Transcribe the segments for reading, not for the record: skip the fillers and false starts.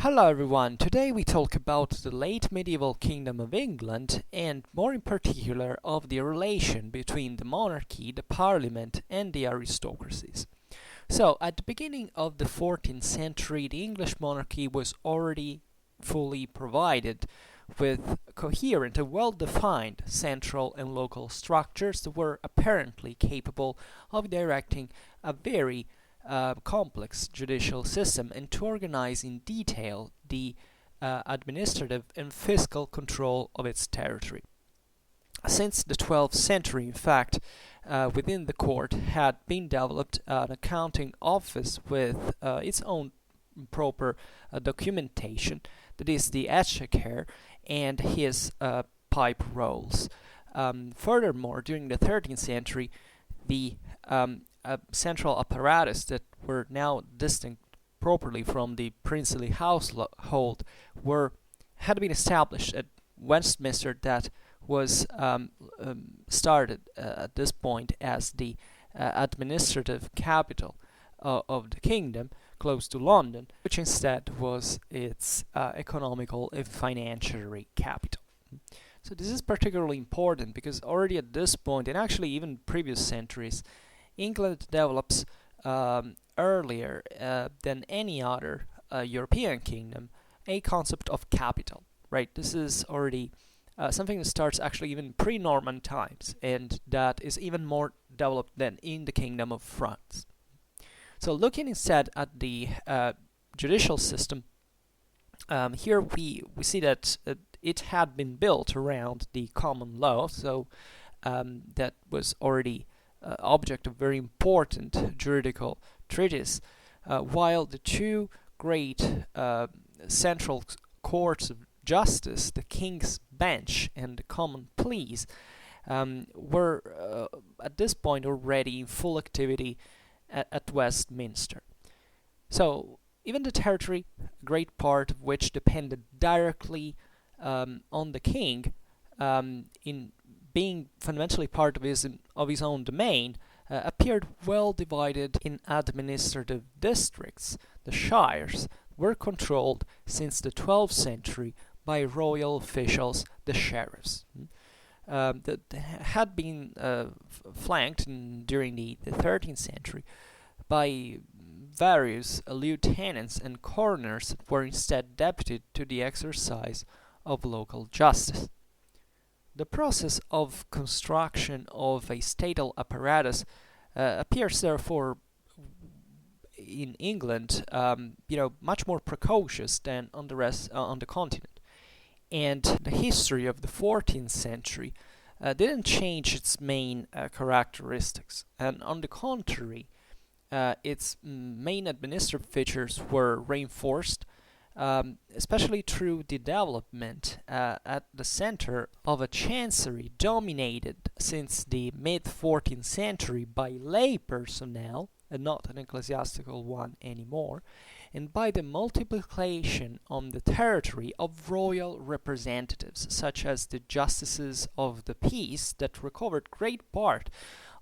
Hello everyone, today we talk about the late medieval kingdom of England and more in particular of the relation between the monarchy, the parliament and the aristocracies. So at the beginning of the 14th century the English monarchy was already fully provided with coherent and well-defined central and local structures that were apparently capable of directing a very complex judicial system and to organize in detail the administrative and fiscal control of its territory. Since the 12th century, in fact, within the court had been developed an accounting office with its own proper documentation, that is the exchequer and his pipe rolls. Furthermore, during the 13th century, the central apparatus that were now distinct properly from the princely household had been established at Westminster. That was started at this point as the administrative capital of the kingdom, close to London, which instead was its economical and financial capital. So this is particularly important because already at this point, and actually even previous centuries, England develops earlier than any other European kingdom a concept of capital, right? This is already something that starts actually even pre-Norman times, and that is even more developed than in the Kingdom of France. So looking instead at the judicial system, here we see that it had been built around the common law, so that was already object of very important juridical treatise, while the two great central courts of justice, the King's Bench and the Common Pleas, were at this point already in full activity at Westminster. So even the territory, a great part of which depended directly on the king, in being fundamentally part of his own domain, appeared well divided in administrative districts. The shires were controlled since the 12th century by royal officials, the sheriffs, that had been flanked during the 13th century by various lieutenants and coroners that were instead deputed to the exercise of local justice. The process of construction of a statal apparatus appears therefore in England, much more precocious than on the continent. And the history of the 14th century didn't change its main characteristics, and on the contrary, its main administrative features were reinforced, especially through the development at the center of a chancery dominated since the mid-14th century by lay personnel, and not an ecclesiastical one anymore, and by the multiplication on the territory of royal representatives, such as the justices of the peace that recovered great part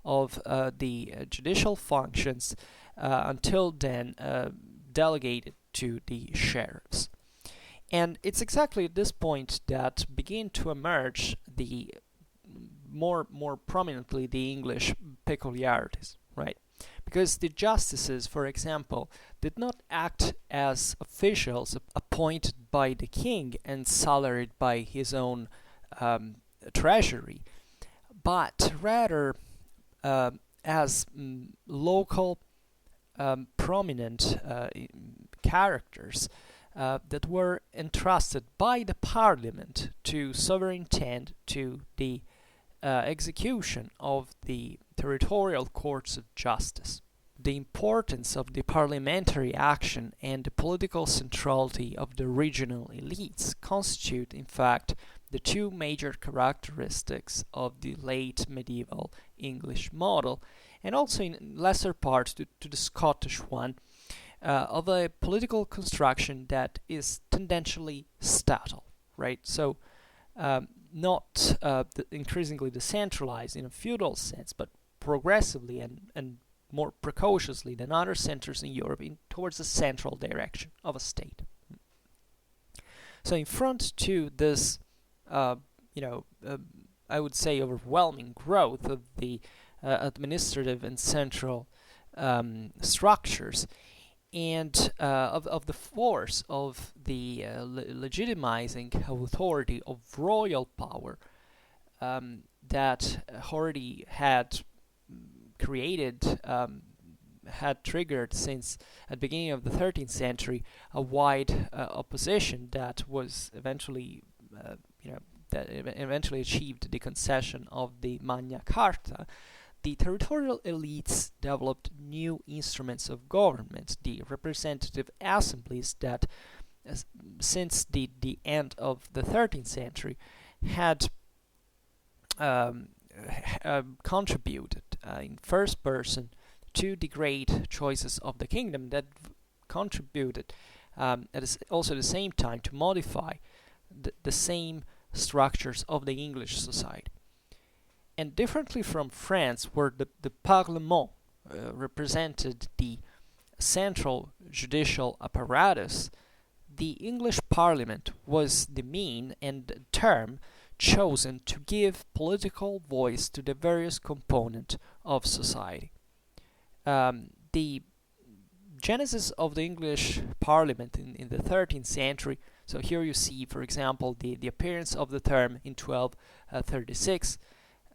of the judicial functions until then delegated to the sheriffs. And it's exactly at this point that begin to emerge the more prominently the English peculiarities, right? Because the justices, for example, did not act as officials appointed by the king and salaried by his own treasury, but rather as local prominent characters that were entrusted by the parliament to superintend to the execution of the territorial courts of justice. The importance of the parliamentary action and the political centrality of the regional elites constitute, in fact, the two major characteristics of the late medieval English model, and also in lesser part to the Scottish one, of a political construction that is tendentially statal, right? So not increasingly decentralized in a feudal sense, but progressively and more precociously than other centers in Europe towards the central direction of a state. So in front to this, uh, you know, I would say overwhelming growth of the administrative and central structures, and of the force of the legitimizing authority of royal power that already had created, had triggered since at the beginning of the 13th century a wide opposition that was eventually, that eventually achieved the concession of the Magna Carta. The territorial elites developed new instruments of government, the representative assemblies that, since the end of the 13th century, had contributed in first person to the great choices of the kingdom, that contributed also at the same time to modify the same structures of the English society. And differently from France, where the Parlement represented the central judicial apparatus, the English Parliament was the mean and term chosen to give political voice to the various components of society. The genesis of the English Parliament in the 13th century, so here you see, for example, the appearance of the term in 1236,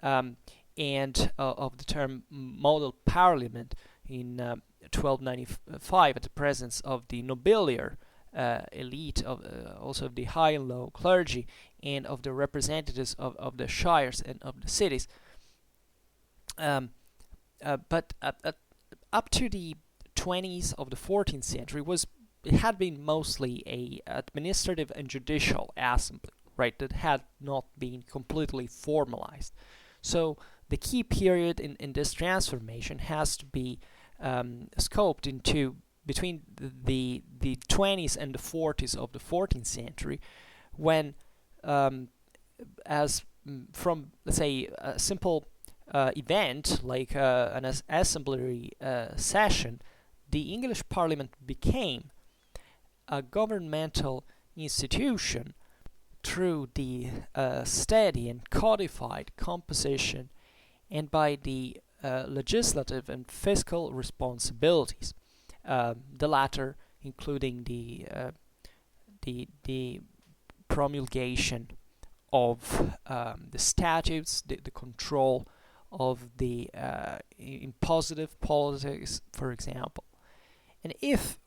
and of the term model parliament in 1295, at the presence of the nobiliar elite, of also of the high and low clergy, and of the representatives of the shires and of the cities. But up to the 20s of the 14th century, it had been mostly a administrative and judicial assembly, right, that had not been completely formalized. So the key period in this transformation has to be scoped into between the 20s and the 40s of the 14th century, when as from, let's say, a simple event like an assembly session, the English Parliament became a governmental institution through the steady and codified composition and by the legislative and fiscal responsibilities, the latter including the promulgation of the statutes, the control of the impositive politics, for example. And if,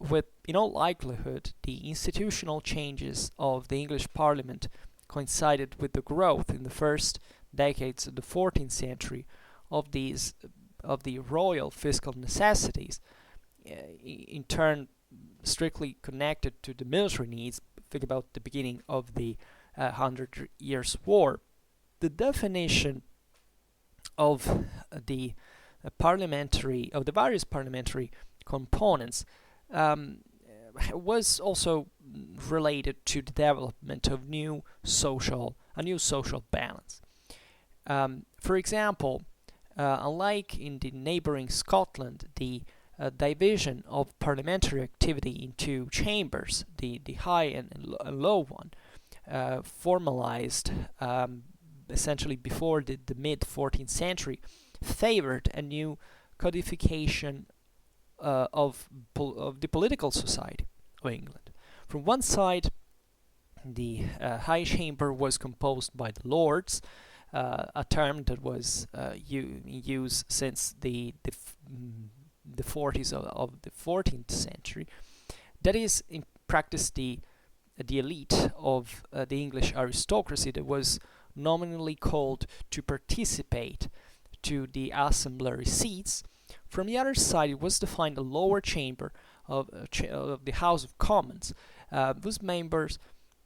in all likelihood, the institutional changes of the English Parliament coincided with the growth in the first decades of the 14th century of the royal fiscal necessities, in turn strictly connected to the military needs, think about the beginning of the 100 Years' War, the definition of the various parliamentary components was also related to the development of a new social balance. For example, unlike in the neighboring Scotland, the division of parliamentary activity into chambers, the high and low one, formalized essentially before the mid 14th century, favored a new codification of the political society of England. From one side, the High Chamber was composed by the Lords, a term that was in use since the 40s of the 14th century. That is, in practice, the elite of the English aristocracy that was nominally called to participate to the assembly seats. From the other side, it was defined a lower chamber of the House of Commons, whose members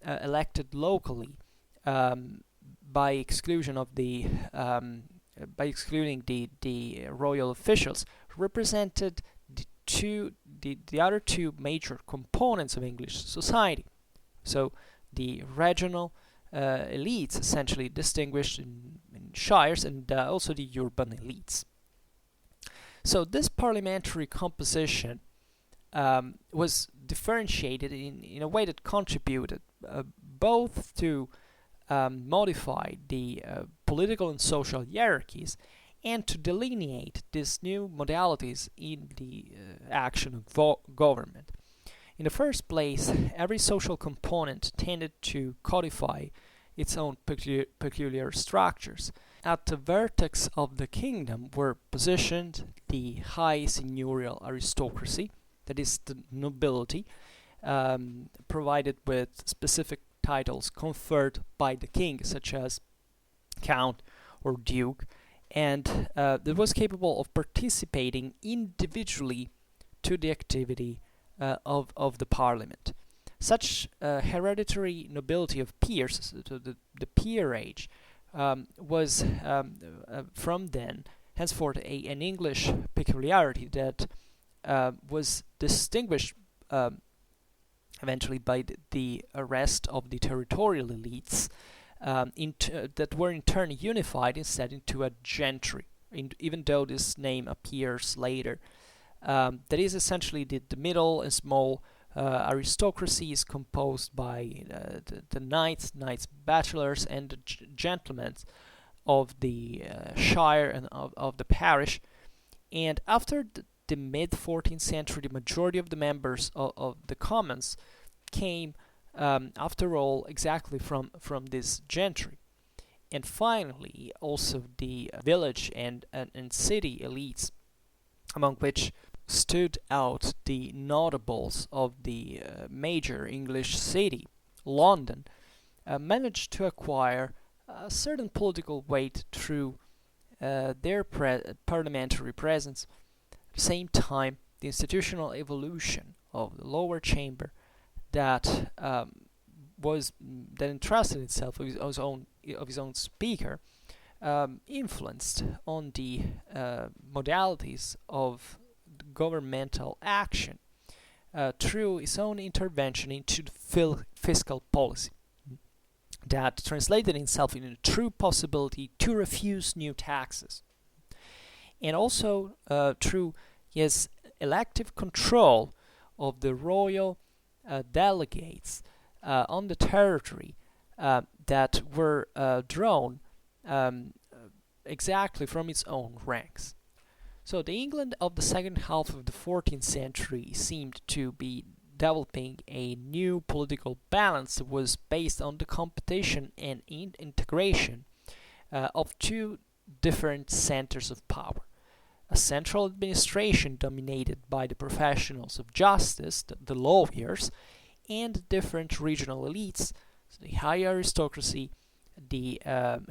elected locally by exclusion of by excluding the royal officials, represented the other two major components of English society. So the regional elites, essentially distinguished in shires, and also the urban elites. So this parliamentary composition was differentiated in a way that contributed both to modify the political and social hierarchies and to delineate these new modalities in the action of government. In the first place, every social component tended to codify its own peculiar structures. At the vertex of the kingdom were positioned the high seigneurial aristocracy, that is, the nobility, provided with specific titles conferred by the king, such as count or duke, and that was capable of participating individually to the activity of the parliament. Such hereditary nobility of peers, so the peerage, was from then henceforth an English peculiarity that was distinguished eventually by the rest of the territorial elites that were in turn unified instead into a gentry, even though this name appears later. That is essentially the middle and small aristocracy is composed by the knights, bachelors, and the gentlemen of the shire and of the parish. And after the mid-14th century, the majority of the members of the commons came, after all, exactly from this gentry. And finally, also the village and city elites, among which stood out the notables of the major English city, London, managed to acquire a certain political weight through their parliamentary presence. At the same time, the institutional evolution of the lower chamber that entrusted itself of his own speaker influenced on the modalities of governmental action through its own intervention into fiscal policy that translated itself into a true possibility to refuse new taxes, and also through his elective control of the royal delegates on the territory that were drawn exactly from its own ranks. So the England of the second half of the 14th century seemed to be developing a new political balance that was based on the competition and integration of two different centers of power. A central administration dominated by the professionals of justice, the lawyers, and different regional elites, so the high aristocracy, the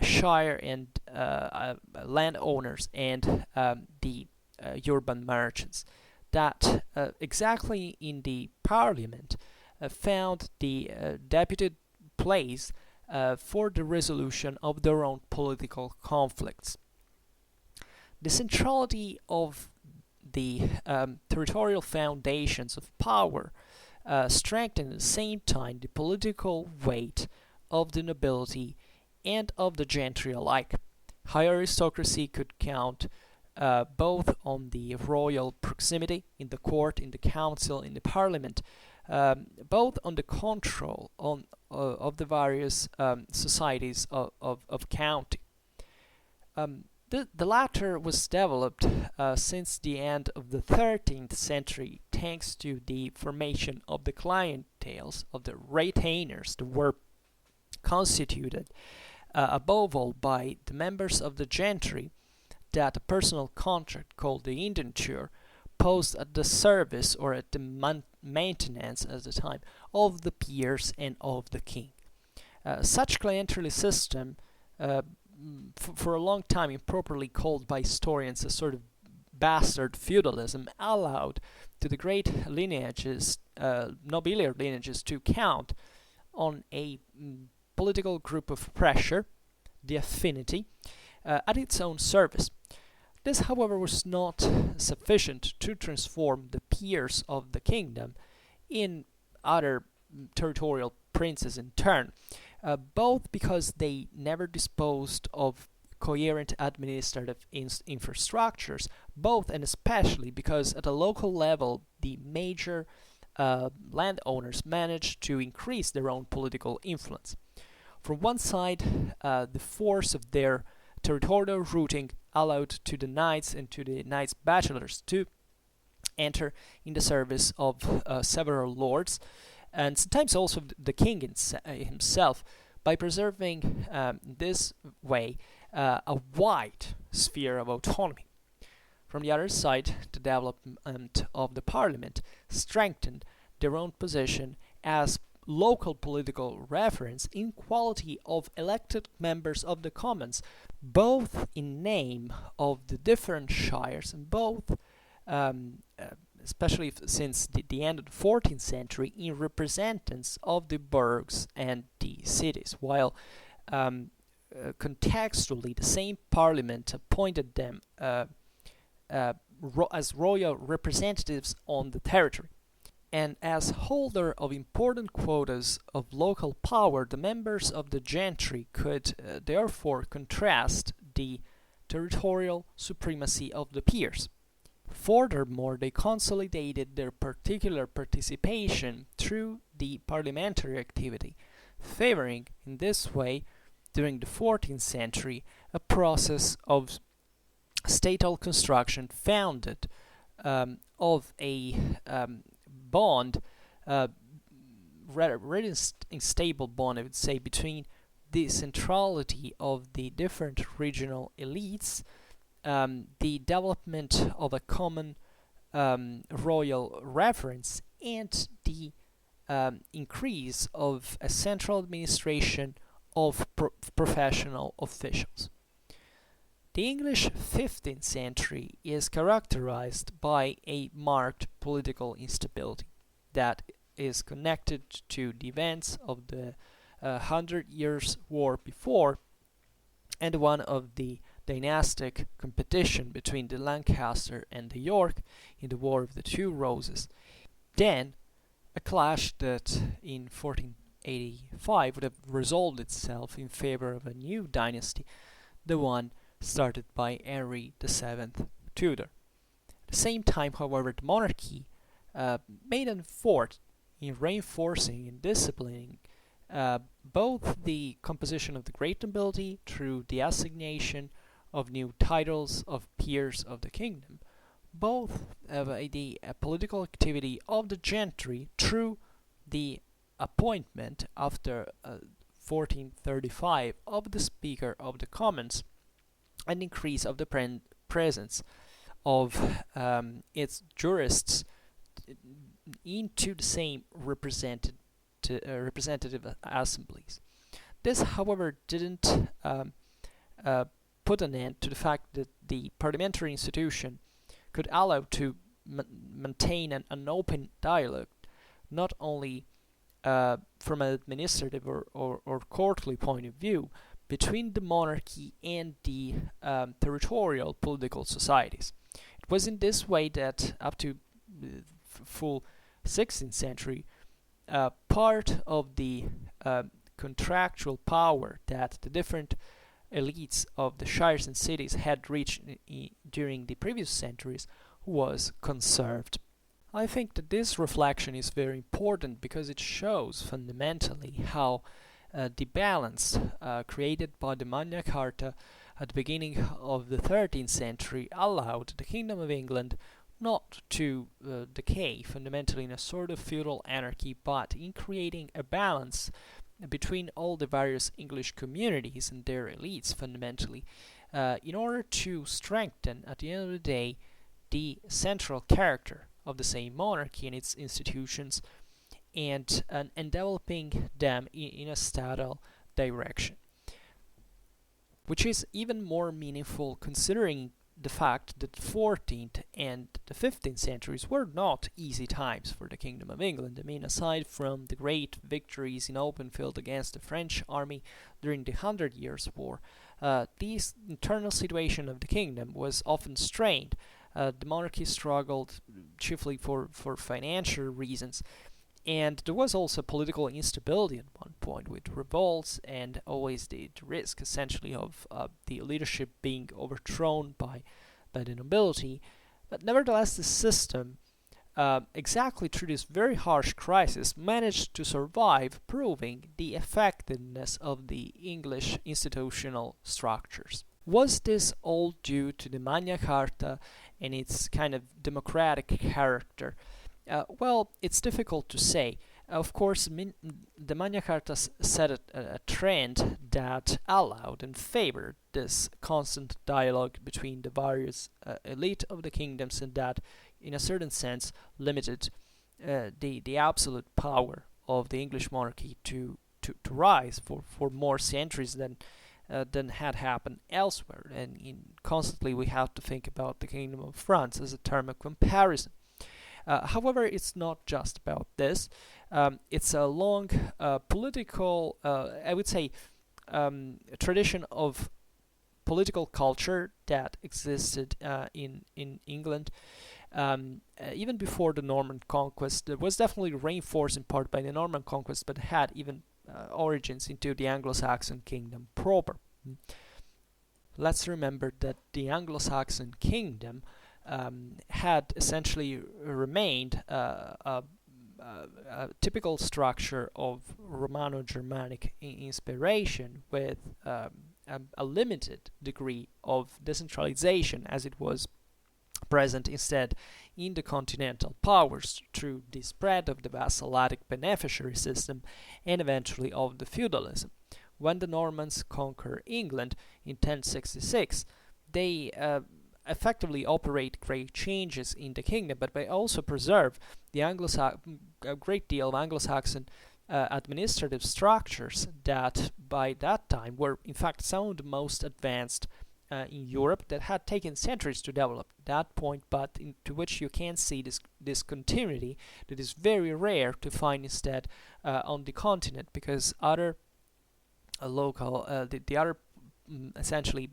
shire and landowners, and the urban merchants, that exactly in the parliament found the deputed place for the resolution of their own political conflicts. The centrality of the territorial foundations of power strengthened at the same time the political weight of the nobility and of the gentry alike. High aristocracy could count both on the royal proximity in the court, in the council, in the parliament, both on the control of the various societies of county. The latter was developed since the end of the 13th century thanks to the formation of the clienteles, of the retainers that were constituted above all by the members of the gentry, that a personal contract called the indenture posed at the service or at the maintenance at the time of the peers and of the king. Such clienteling system for a long time improperly called by historians a sort of bastard feudalism, allowed to the great lineages, nobiliar lineages, to count on a political group of pressure, the affinity, at its own service. This, however, was not sufficient to transform the peers of the kingdom in other territorial princes in turn, both because they never disposed of coherent administrative infrastructures, both and especially because at a local level the major landowners managed to increase their own political influence. From one side, the force of their territorial routing allowed to the knights and to the knights bachelors to enter in the service of several lords, and sometimes also the king himself, by preserving this way a wide sphere of autonomy. From the other side, the development of the parliament strengthened their own position as local political reference in quality of elected members of the commons, both in name of the different shires and both especially since the end of the 14th century, in representatives of the burghs and the cities, while contextually the same parliament appointed them as royal representatives on the territory. And as holder of important quotas of local power, the members of the gentry could therefore contrast the territorial supremacy of the peers. Furthermore, they consolidated their particular participation through the parliamentary activity, favoring in this way, during the 14th century, a process of statal construction founded of a bond, rather stable bond, I would say, between the centrality of the different regional elites, the development of a common royal reference, and the increase of a central administration of professional officials. The English 15th century is characterized by a marked political instability that is connected to the events of the 100 Years' War before and one of the dynastic competition between the Lancaster and the York in the War of the Two Roses. Then, a clash that in 1485 would have resolved itself in favor of a new dynasty, the one started by Henry VII Tudor. At the same time, however, the monarchy made an effort in reinforcing and disciplining both the composition of the great nobility through the assignation of new titles of peers of the kingdom, both the political activity of the gentry through the appointment after 1435 of the Speaker of the Commons, and increase of the presence of its jurists into the same representative assemblies. This, however, didn't put an end to the fact that the parliamentary institution could allow to maintain an open dialogue, not only from an administrative or courtly point of view, between the monarchy and the territorial political societies. It was in this way that up to the full 16th century, part of the contractual power that the different elites of the shires and cities had reached during the previous centuries was conserved. I think that this reflection is very important because it shows fundamentally how the balance created by the Magna Carta at the beginning of the 13th century allowed the Kingdom of England not to decay fundamentally in a sort of feudal anarchy, but in creating a balance between all the various English communities and their elites fundamentally, in order to strengthen, at the end of the day, the central character of the same monarchy and its institutions, and developing them in a statal direction, which is even more meaningful considering the fact that the 14th and the 15th centuries were not easy times for the Kingdom of England. I mean, aside from the great victories in open field against the French army during the 100 Years' War, the internal situation of the kingdom was often strained. The monarchy struggled chiefly for financial reasons, and there was also political instability at one point, with revolts and always the risk essentially of the leadership being overthrown by the nobility. But nevertheless, the system exactly through this very harsh crisis, managed to survive, proving the effectiveness of the English institutional structures. Was this all due to the Magna Carta and its kind of democratic character? Well, it's difficult to say. Of course, the Magna Carta set a trend that allowed and favored this constant dialogue between the various elite of the kingdoms, and that, in a certain sense, limited the absolute power of the English monarchy to rise for more centuries than had happened elsewhere. And constantly we have to think about the Kingdom of France as a term of comparison. However, it's not just about this. It's a long political, I would say, tradition of political culture that existed in England even before the Norman conquest. It was definitely reinforced in part by the Norman conquest, but had even origins into the Anglo-Saxon kingdom proper. Let's remember that the Anglo-Saxon kingdom had essentially remained a typical structure of Romano-Germanic inspiration, with a limited degree of decentralization, as it was present instead in the continental powers through the spread of the vassalatic beneficiary system and eventually of the feudalism. When the Normans conquer England in 1066, they effectively operate great changes in the kingdom, but they also preserve a great deal of Anglo-Saxon administrative structures that by that time were in fact some of the most advanced in Europe, that had taken centuries to develop at that point, but into which you can see this continuity that is very rare to find instead on the continent, because other local the other essentially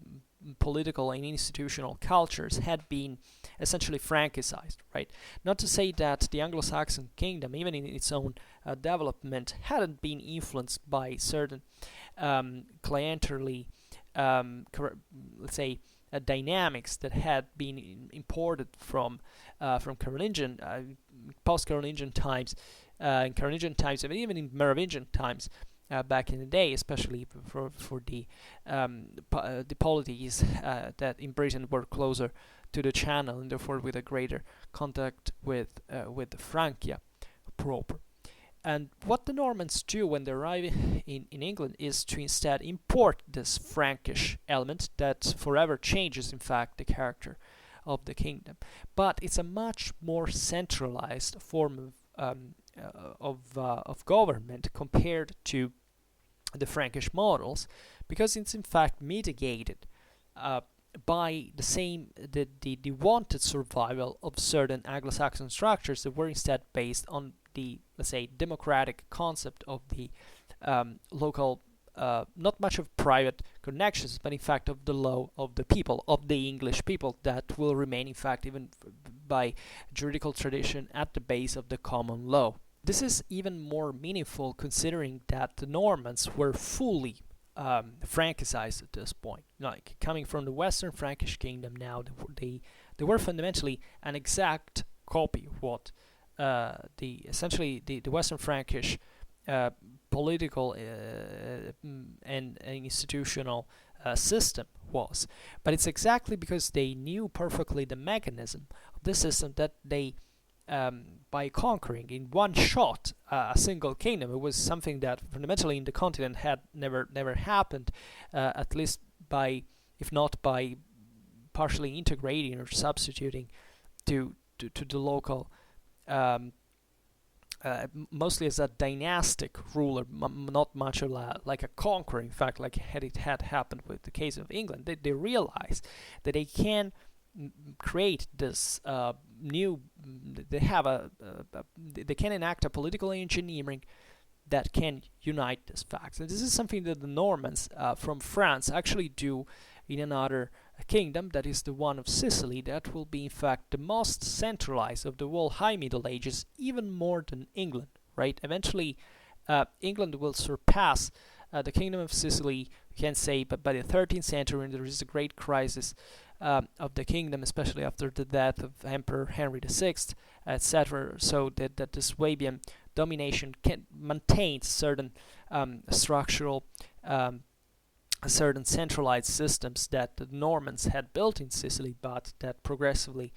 political and institutional cultures had been essentially Francicized, right? Not to say that the Anglo-Saxon kingdom, even in its own development, hadn't been influenced by certain clienterly, let's say, dynamics that had been imported from Carolingian, post-Carolingian times, in Carolingian times, and even in Merovingian times. Back in the day, especially for the polities that in Britain were closer to the Channel, and therefore with a greater contact with the Francia proper. And what the Normans do when they arrive in England is to instead import this Frankish element that forever changes, in fact, the character of the kingdom. But it's a much more centralized form of government compared to the Frankish models, because it's in fact mitigated by the wanted survival of certain Anglo-Saxon structures that were instead based on the, let's say, democratic concept of the local, not much of private connections, but in fact of the law of the people, of the English people, that will remain in fact even by juridical tradition at the base of the common law. This is even more meaningful considering that the Normans were fully Francicized at this point. Like, coming from the Western Frankish kingdom, now they were fundamentally an exact copy of what essentially the Western Frankish political and institutional system was. But it's exactly because they knew perfectly the mechanism of this system that they, by conquering in one shot a single kingdom, it was something that fundamentally in the continent had never happened, at least by, if not by partially integrating or substituting to the local, mostly as a dynastic ruler, not much like a conqueror. In fact, like it had happened with the case of England, they realized that they can create this new. They have they can enact a political engineering that can unite these facts, and this is something that the Normans from France actually do in another kingdom, that is the one of Sicily, that will be in fact the most centralized of the whole High Middle Ages, even more than England, right? Eventually England will surpass the kingdom of Sicily, you can say, but by the 13th century, when there is a great crisis of the kingdom, especially after the death of Emperor Henry VI, etc. So that the Swabian domination can maintain certain structural, certain centralized systems that the Normans had built in Sicily, but that progressively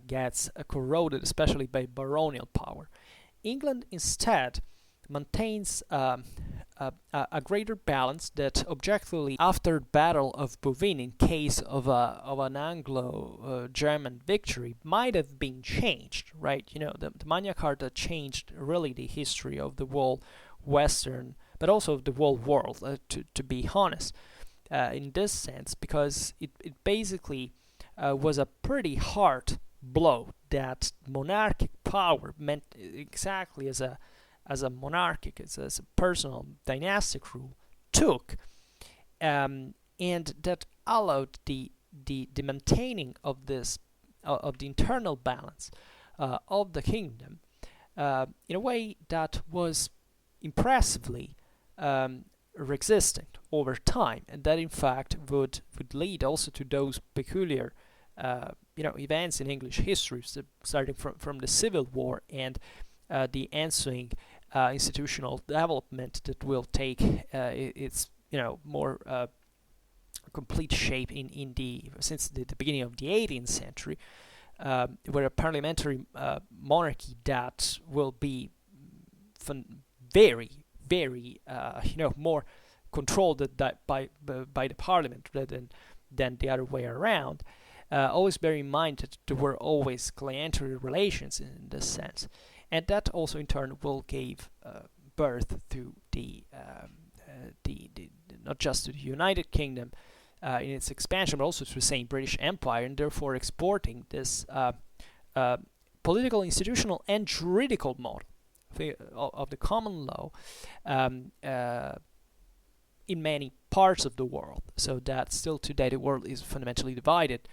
gets corroded, especially by baronial power. England instead maintains a greater balance that objectively, after the Battle of Bouvines, in case of an Anglo-German victory, might have been changed, right? The Magna Carta changed really the history of the whole Western, but also of the whole world, to be honest, in this sense, because it basically was a pretty hard blow that monarchic power meant exactly as a monarchic, as a personal dynastic rule took, and that allowed the maintaining of this of the internal balance of the kingdom in a way that was impressively resistant over time, and that in fact would lead also to those peculiar events in English history, starting from the Civil War and the ensuing institutional development that will take its more complete shape since the beginning of the 18th century, where a parliamentary monarchy that will be very more controlled by the parliament rather than the other way around. Always bear in mind that there were always clientelar relations in this sense, and that also in turn will give birth to the not just to the United Kingdom in its expansion, but also to the same British Empire, and therefore exporting this political, institutional, and juridical model of the common law in many parts of the world. So that still today the world is fundamentally divided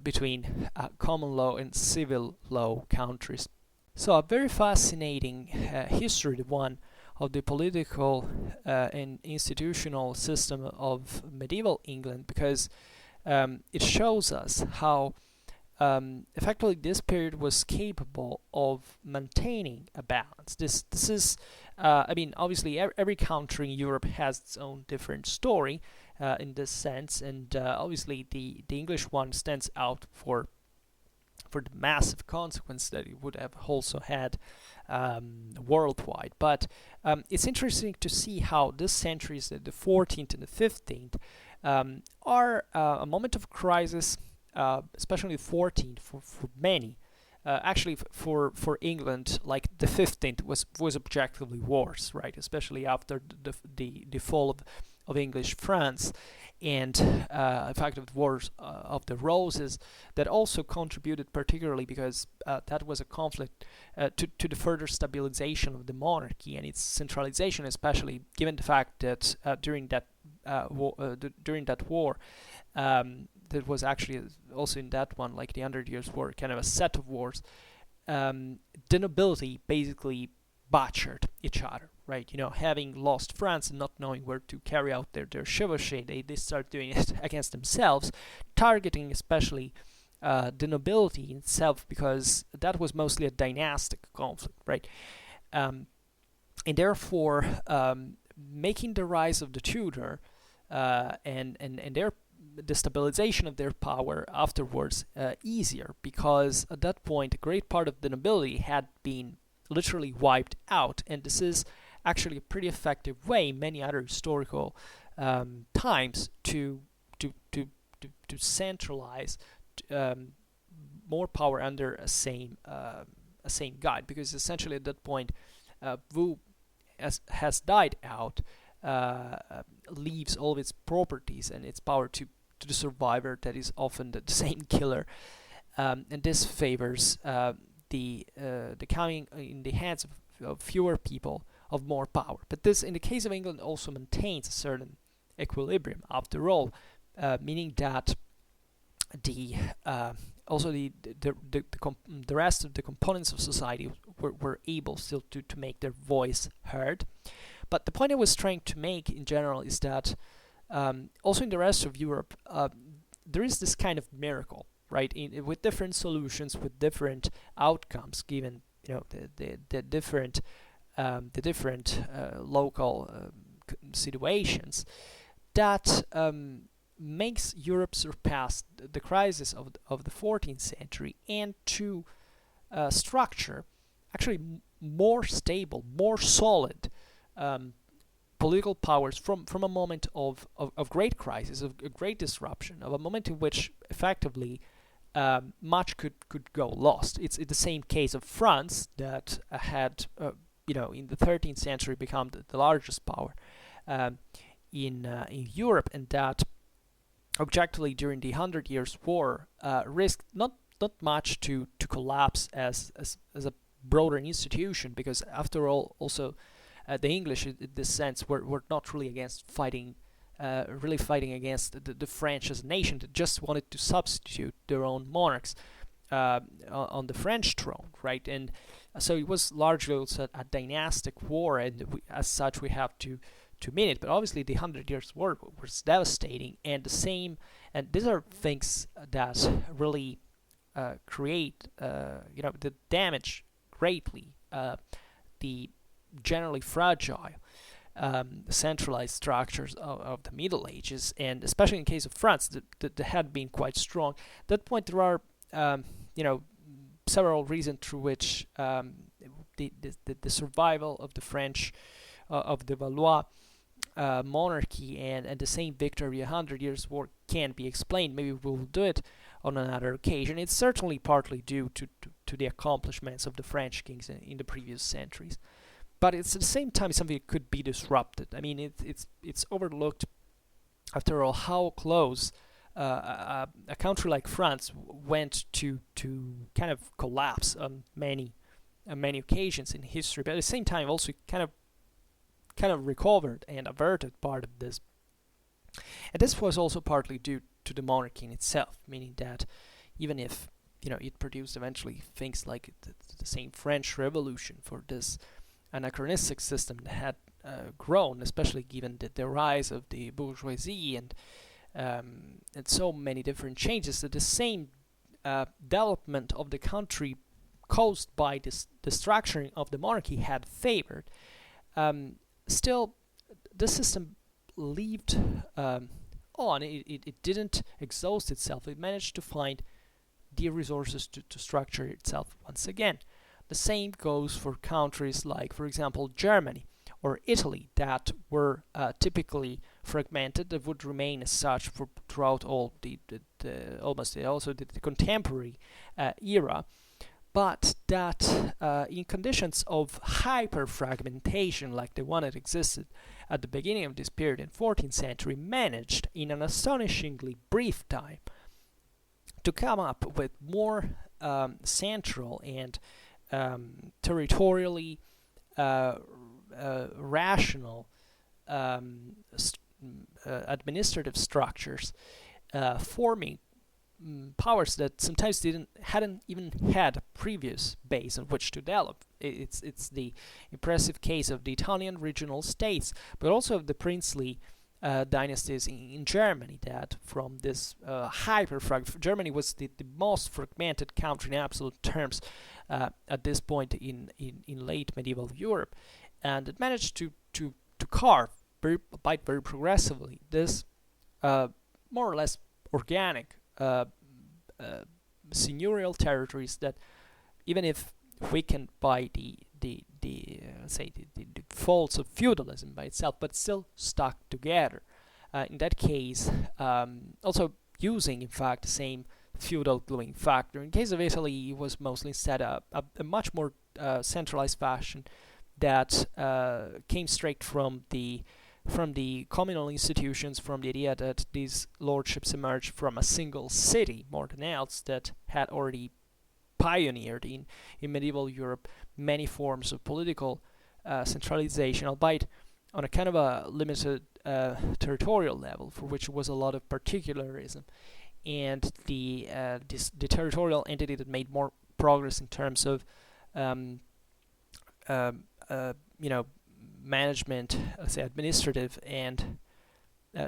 between common law and civil law countries. So a very fascinating history, the one of the political and institutional system of medieval England, because it shows us how effectively this period was capable of maintaining a balance. This is, obviously every country in Europe has its own different story in this sense, and obviously the English one stands out for the massive consequence that it would have also had worldwide. But it's interesting to see how these centuries, the 14th and the 15th, are a moment of crisis, especially the 14th for many. Actually, for England, like the 15th was objectively worse, right? Especially after the fall of English France, and in fact of the Wars of the Roses, that also contributed particularly because that was a conflict to the further stabilization of the monarchy and its centralization, especially given the fact that during that war, that was actually also in that one, like the Hundred Years' War, kind of a set of wars. The nobility basically butchered each other, right? Having lost France and not knowing where to carry out their chevauchée, they start doing it against themselves, targeting especially the nobility itself, because that was mostly a dynastic conflict, right? And therefore making the rise of the Tudor and their the stabilization of their power afterwards easier, because at that point a great part of the nobility had been literally wiped out, and this is actually a pretty effective way in many other historical times to centralize more power under a same guide, because essentially at that point Wu has died out, leaves all of its properties and its power to the survivor, that is often the same killer, and this favors the coming in the hands of fewer people of more power. But this, in the case of England, also maintains a certain equilibrium after all, meaning that the rest of the components of society were able still to make their voice heard. But the point I was trying to make in general is that also in the rest of Europe, there is this kind of miracle, right? With different solutions, with different outcomes, given the different local situations, that makes Europe surpass the crisis of the 14th century and to structure actually more stable, more solid political powers from a moment of great crisis, of a great disruption, of a moment in which effectively much could go lost. It's the same case of France that had, in the 13th century become the largest power in Europe, and that objectively during the Hundred Years' War risked not much to collapse as a broader institution, because after all, also the English, in this sense, were not really against fighting, really fighting against the French as a nation that just wanted to substitute their own monarchs on the French throne, right? And so it was largely also a dynastic war, and as such we have to mean it. But obviously the Hundred Years' War was devastating, and these are things that really create, the damage greatly the generally fragile centralized structures of the Middle Ages, and especially in case of France, that had been quite strong. At that point, there are several reasons through which the survival of the French, of the Valois monarchy and the same victory, 100 Years' War, can be explained. Maybe we'll do it on another occasion. It's certainly partly due to the accomplishments of the French kings in the previous centuries, but it's at the same time something that could be disrupted. I mean, it's overlooked, after all, how close a country like France went to kind of collapse on many occasions in history, but at the same time also kind of recovered and averted part of this. And this was also partly due to the monarchy in itself, meaning that even if it produced eventually things like the same French Revolution, for this anachronistic system that had grown, especially given the rise of the bourgeoisie and so many different changes, that the same development of the country caused by this the structuring of the monarchy had favored. Still, the system lived on. It didn't exhaust itself. It managed to find the resources to structure itself once again. The same goes for countries like, for example, Germany or Italy, that were typically fragmented, that would remain as such throughout all the contemporary era, but that in conditions of hyper-fragmentation like the one that existed at the beginning of this period in 14th century, managed in an astonishingly brief time to come up with more central and territorially rational administrative structures, forming powers that sometimes hadn't even had a previous base on which to develop. It's the impressive case of the Italian regional states, but also of the princely dynasties in Germany, that from this Germany was the most fragmented country in absolute terms at this point in late medieval Europe, and it managed to carve very progressively this more or less organic seigneurial territories that, even if weakened by the faults of feudalism by itself, but still stuck together. In that case, also using, in fact, the same feudal gluing factor. In case of Italy, it was mostly instead a much more centralized fashion that came straight from the communal institutions, from the idea that these lordships emerged from a single city more than else, that had already pioneered in medieval Europe many forms of political centralization, albeit on a kind of a limited territorial level, for which was a lot of particularism, and the territorial entity that made more progress in terms of management, let's say administrative and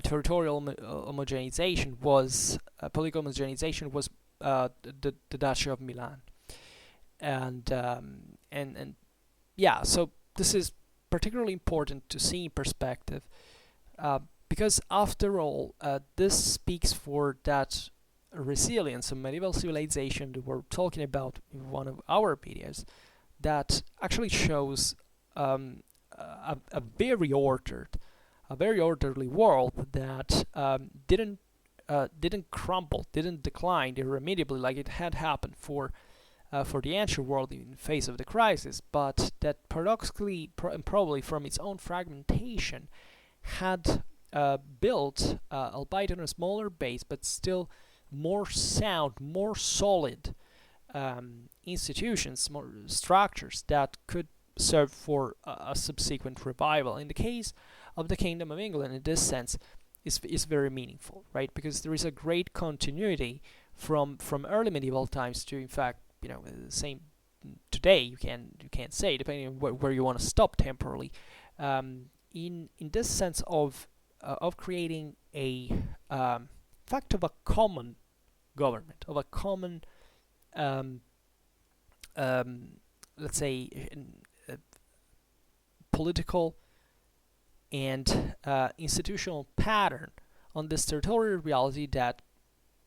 territorial homogenization was political homogenization was the Duchy of Milan, and yeah, so this is particularly important to see in perspective, because after all, this speaks for that resilience of medieval civilization that we're talking about in one of our videos, that actually shows a very orderly world that didn't crumble, didn't decline irremediably like it had happened for the ancient world in the face of the crisis, but that paradoxically and probably from its own fragmentation had built, albeit on a smaller base, but still more sound, more solid institutions, more structures that could serve for a subsequent revival. In the case of the Kingdom of England, in this sense, is very meaningful, right? Because there is a great continuity from early medieval times to, in fact, the same today. You can't say, depending on where you want to stop temporarily. In this sense of creating a fact of a common government, of a common let's say political and institutional pattern on this territorial reality that,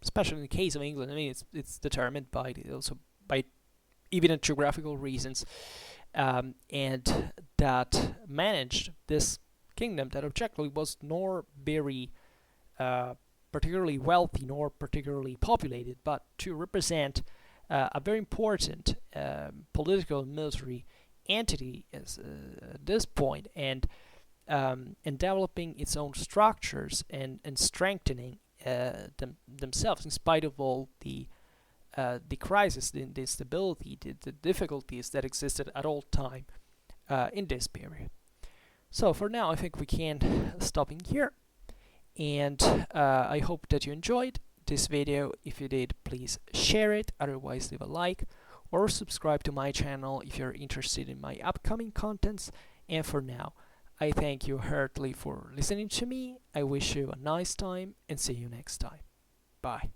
especially in the case of England, I mean, it's determined by also by evident geographical reasons, and that managed this kingdom that objectively was nor very particularly wealthy nor particularly populated, but to represent a very important political and military entity at this point, and developing its own structures and strengthening themselves in spite of all the crisis, the instability, the difficulties that existed at all time in this period. So for now, I think we can stop in here, and I hope that you enjoyed this video. If you did, please share it, otherwise leave a like or subscribe to my channel if you're interested in my upcoming contents. And for now, I thank you heartily for listening to me. I wish you a nice time and see you next time. Bye.